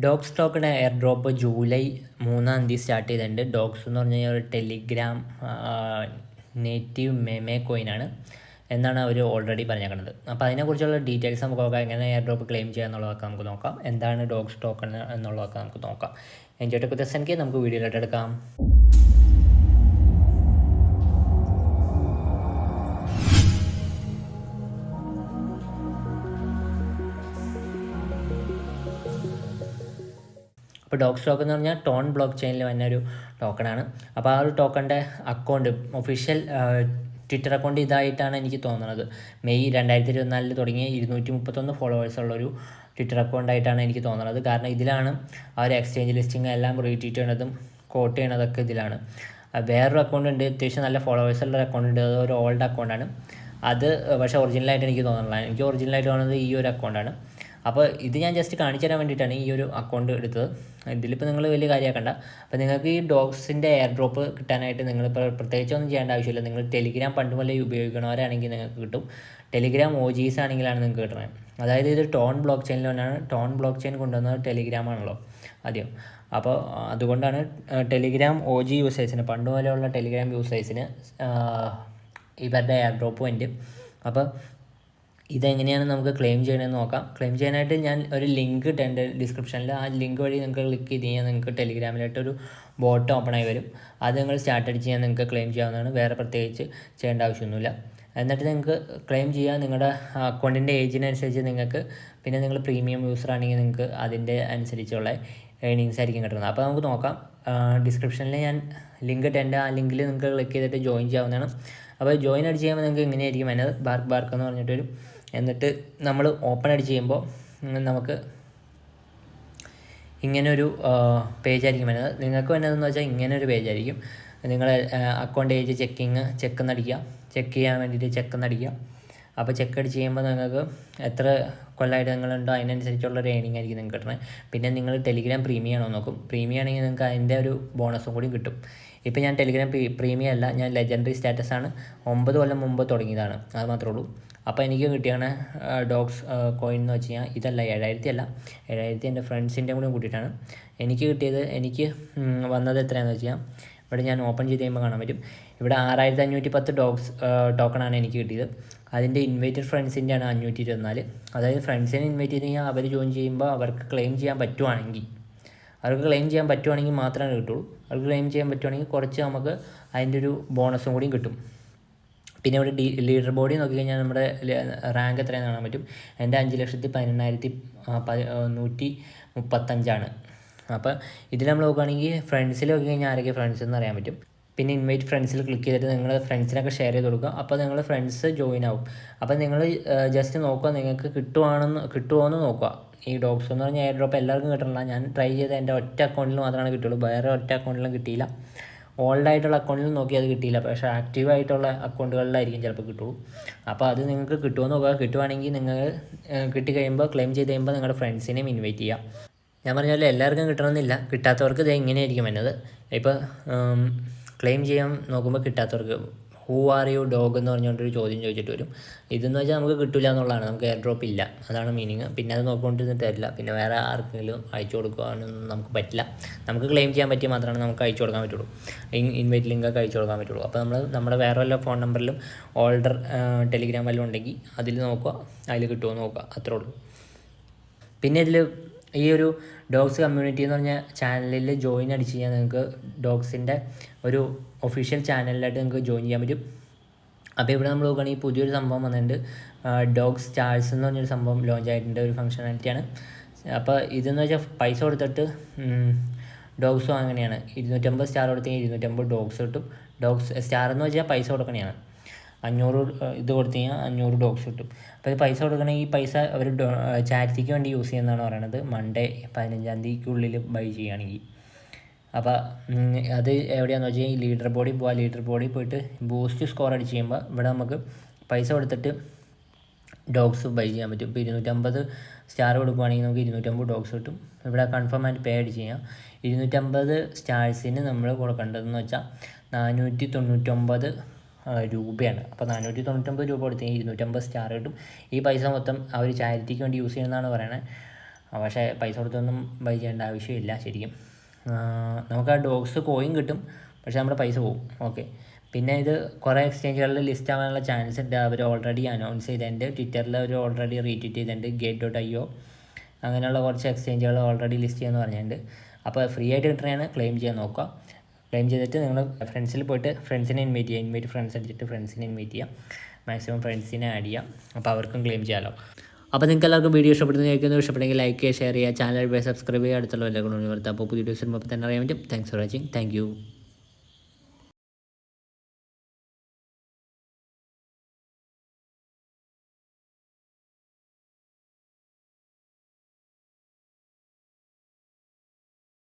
Dogs token air drop July 3 start ചെയ്തിട്ടുണ്ട്. Dogs എന്ന് പറഞ്ഞു കഴിഞ്ഞാൽ ഒരു ടെലിഗ്രാം നേറ്റീവ് മെമേ കോയിനാണ് എന്നാണ് അവർ ഓൾറെഡി പറഞ്ഞേക്കുന്നത്. അപ്പോൾ അതിനെക്കുറിച്ചുള്ള ഡീറ്റെയിൽസ് നമുക്ക് നോക്കാം. എങ്ങനെ എയർ ഡ്രോപ്പ് ക്ലെയിം ചെയ്യുക എന്നുള്ളതൊക്കെ നമുക്ക് നോക്കാം. എന്താണ് ഡോഗ്സ് ടോക്കൺ എന്നുള്ളതൊക്കെ നമുക്ക് നോക്കാം. എൻജോയ് ടു എനിക്ക് നമുക്ക് വീഡിയോയിലോട്ട് എടുക്കാം. ഇപ്പോൾ ഡോഗ്സ് ടോക്കൺ എന്ന് പറഞ്ഞാൽ ടോൺ ബ്ലോക്ക് ചെയിനിൽ വന്ന ഒരു ടോക്കണാണ്. അപ്പോൾ ആ ഒരു ടോക്കണിൻ്റെ അക്കൗണ്ട് ഒഫീഷ്യൽ ട്വിറ്റർ അക്കൗണ്ട് ഇതായിട്ടാണ് എനിക്ക് തോന്നുന്നത്. മെയ് 2024 തുടങ്ങിയ 231 ഫോളോവേഴ്സുള്ളൊരു ട്വിറ്റർ അക്കൗണ്ടായിട്ടാണ് എനിക്ക് തോന്നുന്നത്. കാരണം ഇതിലാണ് ആ ഒരു എക്സ്ചേഞ്ച് ലിസ്റ്റിംഗ് എല്ലാം റീട്വീറ്റ് ചെയ്യണതും കോട്ട് ചെയ്യണതൊക്കെ ഇതിലാണ്. വേറൊരു അക്കൗണ്ട് ഉണ്ട്, അത്യാവശ്യം നല്ല ഫോളോവേഴ്സുള്ള ഒരു അക്കൗണ്ട് ഉണ്ട്. അത് ഒരു ഓൾഡ് അക്കൗണ്ടാണ്. അത് പക്ഷേ ഒറിജിനലായിട്ട് എനിക്ക് തോന്നുന്നില്ല. എനിക്ക് ഒറിജിനലായിട്ട് തോന്നുന്നത് ഈ ഒരു അക്കൗണ്ടാണ്. അപ്പോൾ ഇത് ഞാൻ ജസ്റ്റ് കാണിച്ചു തരാൻ വേണ്ടിയിട്ടാണ് ഈ ഒരു അക്കൗണ്ട് എടുത്തത്. ഇതിലിപ്പോൾ നിങ്ങൾ വലിയ കാര്യമാക്കണ്ട. അപ്പോൾ നിങ്ങൾക്ക് ഈ ഡോഗ്സിൻ്റെ എയർ ഡ്രോപ്പ് കിട്ടാനായിട്ട് നിങ്ങളിപ്പോൾ പ്രത്യേകിച്ചൊന്നും ചെയ്യേണ്ട ആവശ്യമില്ല. നിങ്ങൾ ടെലിഗ്രാം പണ്ട് മുതലേ ഉപയോഗിക്കണവരാണെങ്കിൽ നിങ്ങൾക്ക് കിട്ടും. ടെലിഗ്രാം OGs ആണെങ്കിലാണ് നിങ്ങൾക്ക് കിട്ടുന്നത്. അതായത് ഇത് ടോൺ ബ്ലോക്ക് ചെയിനിൽ വന്നാണ്. ടോൺ ബ്ലോക്ക് ചെയിൻ കൊണ്ടുവന്നത് ടെലിഗ്രാം ആണല്ലോ ആദ്യം. അപ്പോൾ അതുകൊണ്ടാണ് ടെലിഗ്രാം OG യൂസേഴ്സിന്, പണ്ട് മുതലുള്ള ടെലിഗ്രാം യൂസേഴ്സിന് ഇവരുടെ എയർ ഡ്രോപ്പ് ഉണ്ട്. അപ്പോൾ ഇതെങ്ങനെയാണ് നമുക്ക് ക്ലെയിം ചെയ്യണമെന്ന് നോക്കാം. ക്ലെയിം ചെയ്യാനായിട്ട് ഞാൻ ഒരു ലിങ്ക് ഇട്ടുണ്ട് ഡിസ്ക്രിപ്ഷനിൽ. ആ ലിങ്ക് വഴി നിങ്ങൾക്ക് ക്ലിക്ക് ചെയ്ത് കഴിഞ്ഞാൽ നിങ്ങൾക്ക് ടെലിഗ്രാമിലായിട്ടൊരു ബോട്ട് ഓപ്പൺ ആയി വരും. അത് നിങ്ങൾ സ്റ്റാർട്ട് അടിച്ച് കഴിഞ്ഞാൽ നിങ്ങൾക്ക് ക്ലെയിം ചെയ്യാവുന്നതാണ്. വേറെ പ്രത്യേകിച്ച് ചെയ്യേണ്ട ആവശ്യമൊന്നുമില്ല. എന്നിട്ട് നിങ്ങൾക്ക് ക്ലെയിം ചെയ്യാൻ നിങ്ങളുടെ അക്കൗണ്ടിൻ്റെ ഏജിനനുസരിച്ച് നിങ്ങൾക്ക്, പിന്നെ നിങ്ങൾ പ്രീമിയം യൂസർ ആണെങ്കിൽ നിങ്ങൾക്ക് അതിൻ്റെ അനുസരിച്ചുള്ള ഏണിങ്സ് ആയിരിക്കും കിട്ടുന്നത്. അപ്പോൾ നമുക്ക് നോക്കാം. ഡിസ്ക്രിപ്ഷനിൽ ഞാൻ ലിങ്ക് ഇട്ടുണ്ട്. ആ ലിങ്കിൽ നിങ്ങൾക്ക് ക്ലിക്ക് ചെയ്തിട്ട് ജോയിൻ ചെയ്യാവുന്നതാണ്. അപ്പോൾ ജോയിൻ അടിച്ച് ചെയ്യുമ്പോൾ നിങ്ങൾക്ക് ഇങ്ങനെയായിരിക്കും വരുന്നത്. ബാർക്ക് എന്ന് പറഞ്ഞിട്ടൊരു, എന്നിട്ട് നമ്മൾ ഓപ്പൺ അടിച്ച് ചെയ്യുമ്പോൾ നമുക്ക് ഇങ്ങനൊരു പേജായിരിക്കും വരുന്നത്. നിങ്ങൾക്ക് വരുന്നതെന്ന് വെച്ചാൽ ഇങ്ങനൊരു പേജായിരിക്കും. നിങ്ങൾ അക്കൗണ്ട് ഏജ് ചെക്ക് ചെയ്യാൻ വേണ്ടിയിട്ട് ചെക്ക് എന്നടിക്കുക. അപ്പോൾ ചെക്ക് അടിച്ച് ചെയ്യുമ്പോൾ നിങ്ങൾക്ക് എത്ര കൊല്ലമായിട്ട് നിങ്ങളുണ്ടോ അതിനനുസരിച്ചുള്ളൊരു ഏണിംഗ് ആയിരിക്കും നിങ്ങൾക്ക് കിട്ടുന്നത്. പിന്നെ നിങ്ങൾ ടെലിഗ്രാം പ്രീമിയം ആണോ നോക്കും. പ്രീമിയം ആണെങ്കിൽ നിങ്ങൾക്ക് അതിൻ്റെ ഒരു ബോണസും കൂടി കിട്ടും. ഇപ്പോൾ ഞാൻ ടെലിഗ്രാം പ്രീമിയം അല്ല, ഞാൻ ലെജൻഡറി സ്റ്റാറ്റസാണ്. 9 കൊല്ലം മുമ്പ് തുടങ്ങിയതാണ്, അത് മാത്രമേ ഉള്ളൂ. അപ്പോൾ എനിക്ക് കിട്ടിയാണ് ഡോഗ്സ് കോയിൻ എന്ന് വെച്ച് കഴിഞ്ഞാൽ ഇതല്ല, 7000 അല്ല, 7000 എൻ്റെ ഫ്രണ്ട്സിൻ്റെ കൂടെ കൂട്ടിയിട്ടാണ് എനിക്ക് കിട്ടിയത്. എനിക്ക് വന്നത് എത്രയാണെന്ന് വെച്ച് കഴിഞ്ഞാൽ ഇവിടെ ഞാൻ ഓപ്പൺ ചെയ്ത് കഴിയുമ്പോൾ കാണാൻ പറ്റും. ഇവിടെ 6510 ഡോഗ്സ് ടോക്കണാണ് എനിക്ക് കിട്ടിയത്. അതിൻ്റെ ഇൻവൈറ്റഡ് ഫ്രണ്ട്സിൻ്റെയാണ് 524. അതായത് ഫ്രണ്ട്സിനെ ഇൻവൈറ്റ് ചെയ്ത് കഴിഞ്ഞാൽ അവർ ജോയിൻ ചെയ്യുമ്പോൾ അവർക്ക് ക്ലെയിം ചെയ്യാൻ പറ്റുവാണെങ്കിൽ മാത്രമേ കിട്ടുള്ളൂ. അവർക്ക് ക്ലെയിം ചെയ്യാൻ പറ്റുവാണെങ്കിൽ കുറച്ച് നമുക്ക് അതിൻ്റെ ഒരു ബോണസും കൂടിയും കിട്ടും. പിന്നെ ഇവിടെ ലീഡർ ബോർഡിൽ നോക്കിക്കഴിഞ്ഞാൽ നമ്മുടെ റാങ്ക് എത്രയാണെന്ന് കാണാൻ പറ്റും. എൻ്റെ 5,11,135. അപ്പോൾ ഇതിൽ നമ്മൾ നോക്കുകയാണെങ്കിൽ ഫ്രണ്ട്സിൽ നോക്കിക്കഴിഞ്ഞാൽ ആരൊക്കെ ഫ്രണ്ട്സ് എന്ന് അറിയാൻ പറ്റും. പിന്നെ ഇൻവൈറ്റ് ഫ്രണ്ട്സിൽ ക്ലിക്ക് ചെയ്തിട്ട് നിങ്ങൾ ഫ്രണ്ട്സിനൊക്കെ ഷെയർ ചെയ്ത് കൊടുക്കുക. അപ്പോൾ നിങ്ങൾ ഫ്രണ്ട്സ് ജോയിൻ ആവും. അപ്പോൾ നിങ്ങൾ ജസ്റ്റ് നോക്കുക നിങ്ങൾക്ക് കിട്ടുമോയെന്ന് നോക്കുക. ഈ ഡോഗ്സ് എന്ന് പറഞ്ഞാൽ എയർ ഡ്രോപ്പ് എല്ലാവർക്കും കിട്ടണില്ല. ഞാൻ ട്രൈ ചെയ്ത് എൻ്റെ ഒറ്റ അക്കൗണ്ടിൽ മാത്രമാണ് കിട്ടുള്ളൂ. വേറെ ഒറ്റ അക്കൗണ്ടിലും കിട്ടിയില്ല. ഓൾഡ് ആയിട്ടുള്ള അക്കൗണ്ടിൽ നോക്കി അത് കിട്ടിയില്ല. പക്ഷേ ആക്റ്റീവ് ആയിട്ടുള്ള അക്കൗണ്ടുകളിലായിരിക്കും ചിലപ്പോൾ കിട്ടുള്ളൂ. അപ്പോൾ അത് നിങ്ങൾക്ക് കിട്ടുമോ നോക്കുക. കിട്ടുവാണെങ്കിൽ നിങ്ങൾ കിട്ടിക്കഴിയുമ്പോൾ ക്ലെയിം ചെയ്ത് കഴിയുമ്പോൾ നിങ്ങളുടെ ഫ്രണ്ട്സിനെയും ഇൻവൈറ്റ് ചെയ്യുക. ഞാൻ പറഞ്ഞാൽ എല്ലാവർക്കും കിട്ടണമെന്നില്ല. കിട്ടാത്തവർക്ക് ഇത് ഇങ്ങനെയായിരിക്കും വരുന്നത്. ഇപ്പോൾ ക്ലെയിം ചെയ്യാൻ നോക്കുമ്പോൾ കിട്ടാത്തവർക്ക് ഹൂ ആർ യു ഡോഗ് എന്ന് പറഞ്ഞുകൊണ്ടൊരു ചോദ്യം ചോദിച്ചിട്ട് വരും. ഇതെന്ന് വെച്ചാൽ നമുക്ക് കിട്ടില്ല എന്നുള്ളതാണ്, നമുക്ക് എയർ ഡ്രോപ്പ് ഇല്ല, അതാണ് മീനിങ്. പിന്നെ അത് നോക്കിക്കൊണ്ടിരുന്നിട്ട് തരില്ല. പിന്നെ വേറെ ആർക്കെങ്കിലും അയച്ചു കൊടുക്കാനൊന്നും നമുക്ക് പറ്റില്ല. നമുക്ക് ക്ലെയിം ചെയ്യാൻ പറ്റിയ മാത്രമാണ് നമുക്ക് അയച്ചു കൊടുക്കാൻ പറ്റുള്ളൂ. ഇൻവൈറ്റ് ലിങ്കൊക്കെ അയച്ചു കൊടുക്കാൻ പറ്റുള്ളൂ. അപ്പോൾ നമ്മുടെ വേറെ വല്ല ഫോൺ നമ്പറിലും ഓൾഡർ ടെലിഗ്രാം വല്ലതും ഉണ്ടെങ്കിൽ അതിൽ നോക്കുക, അതിൽ കിട്ടുമോ നോക്കുക, അത്രേ ഉള്ളൂ. പിന്നെ ഇതിൽ ഈ ഒരു ഡോഗ്സ് കമ്മ്യൂണിറ്റി എന്ന് പറഞ്ഞ ചാനലിൽ ജോയിൻ അടിച്ച് കഴിഞ്ഞാൽ നിങ്ങൾക്ക് ഡോഗ്സിൻ്റെ ഒരു ഒഫീഷ്യൽ ചാനലിലായിട്ട് നിങ്ങൾക്ക് ജോയിൻ ചെയ്യാൻ പറ്റും. അപ്പോൾ ഇവിടെ നമ്മൾ നോക്കുകയാണെങ്കിൽ പുതിയൊരു സംഭവം വന്നിട്ടുണ്ട്. ഡോഗ്സ് സ്റ്റാർസ് എന്ന് പറഞ്ഞൊരു സംഭവം ലോഞ്ച് ആയിട്ടുണ്ട്, ഒരു ഫംഗ്ഷനാലിറ്റിയാണ്. അപ്പോൾ ഇതെന്ന് വെച്ചാൽ പൈസ കൊടുത്തിട്ട് ഡോഗ്സും അങ്ങനെയാണ്. 250 സ്റ്റാർ കൊടുത്തെങ്കിൽ 250 ഡോഗ്സ് കിട്ടും. ഡോഗ്സ് സ്റ്റാർ എന്ന് വെച്ചാൽ പൈസ കൊടുക്കണതാണ്. 500 ഇത് കൊടുത്തു കഴിഞ്ഞാൽ 500 ഡോഗ്സ് കിട്ടും. അപ്പോൾ ഇത് പൈസ കൊടുക്കണമെങ്കിൽ ഈ പൈസ അവർ ചാരിറ്റിക്ക് വേണ്ടി യൂസ് ചെയ്യുന്നതാണ് പറയണത്. മൺഡേ 15-ാം തീയതിക്കുള്ളിൽ ബൈ ചെയ്യുകയാണെങ്കിൽ. അപ്പോൾ അത് എവിടെയാണെന്ന് വെച്ച് കഴിഞ്ഞാൽ ലീഡർ ബോർഡിൽ പോവുക. ലീഡർ ബോർഡിൽ പോയിട്ട് ബൂസ്റ്റ് സ്കോർ അടിച്ച് ചെയ്യുമ്പോൾ ഇവിടെ നമുക്ക് പൈസ കൊടുത്തിട്ട് ഡോഗ്സ് ബൈ ചെയ്യാൻ പറ്റും. ഇപ്പോൾ 250 സ്റ്റാർ കൊടുക്കുകയാണെങ്കിൽ നമുക്ക് 250 ഡോഗ്സ് കിട്ടും. ഇവിടെ കൺഫേം ആയിട്ട് പേ അടിച്ച് ചെയ്യാം. 250 സ്റ്റാർസിന് നമ്മൾ കൊടുക്കേണ്ടതെന്ന് വെച്ചാൽ 499 രൂപയാണ്. അപ്പോൾ 499 രൂപ കൊടുത്തെങ്കിൽ 250 സ്റ്റാർ കിട്ടും. ഈ പൈസ മൊത്തം അവർ ചാരിറ്റിക്ക് വേണ്ടി യൂസ് ചെയ്യണമെന്നാണ് പറയുന്നത്. പക്ഷേ പൈസ കൊടുത്തൊന്നും ബൈ ചെയ്യേണ്ട ആവശ്യമില്ല ശരിക്കും. നമുക്ക് ആ ഡോഗ്സ് കോയിൻ കിട്ടും, പക്ഷേ നമ്മുടെ പൈസ പോകും. ഓക്കെ, പിന്നെ ഇത് കുറേ എക്സ്ചേഞ്ചുകളിൽ ലിസ്റ്റ് ആവാനുള്ള ചാൻസ് ഉണ്ട്. അവർ ഓൾറെഡി അനൗൺസ് ചെയ്തിട്ടുണ്ട്, ട്വിറ്ററിൽ അവർ ഓൾറെഡി റീട്വീറ്റ് ചെയ്തിട്ടുണ്ട്. Gate.io അങ്ങനെയുള്ള കുറച്ച് എക്സ്ചേഞ്ചുകൾ ഓൾറെഡി ലിസ്റ്റ് ചെയ്യാമെന്ന് പറഞ്ഞിട്ടുണ്ട്. അപ്പോൾ ഫ്രീ ആയിട്ട് കിട്ടുന്നതാണ്, ക്ലെയിം ചെയ്യാൻ നോക്കുക. ക്ലെയിം ചെയ്തിട്ട് നിങ്ങൾ ഫ്രണ്ട്സിൽ പോയിട്ട് ഫ്രണ്ട്സിനെ ഇൻവൈറ്റ് ചെയ്യുക. ഇൻവൈറ്റ് ഫ്രണ്ട്സ് അടിച്ചിട്ട് ഫ്രണ്ട്സിനെ ഇൻവൈറ്റ് ചെയ്യുക, മാക്സിമം ഫ്രണ്ട്സിനെ ആഡ് ചെയ്യാം. അപ്പോൾ അവർക്കും ക്ലെയിം ചെയ്യാമല്ലോ. അപ്പോൾ നിങ്ങൾക്ക് എല്ലാവർക്കും വീഡിയോ ഇഷ്ടപ്പെടുന്ന കേൾക്കുന്നത്, ഇഷ്ടപ്പെട്ടെങ്കിൽ ലൈക്ക് ചെയ്യുക, ഷെയർ ചെയ്യുക, ചാനൽ സബ്സ്ക്രൈബ് ചെയ്യുക, അടുത്തുള്ള എല്ലാ കൊണ്ടുവരുന്നത്. അപ്പോൾ പുതിയ വീഡിയോസ് തന്നെ അറിയാൻ പറ്റും. Thanks for watching. Thank you.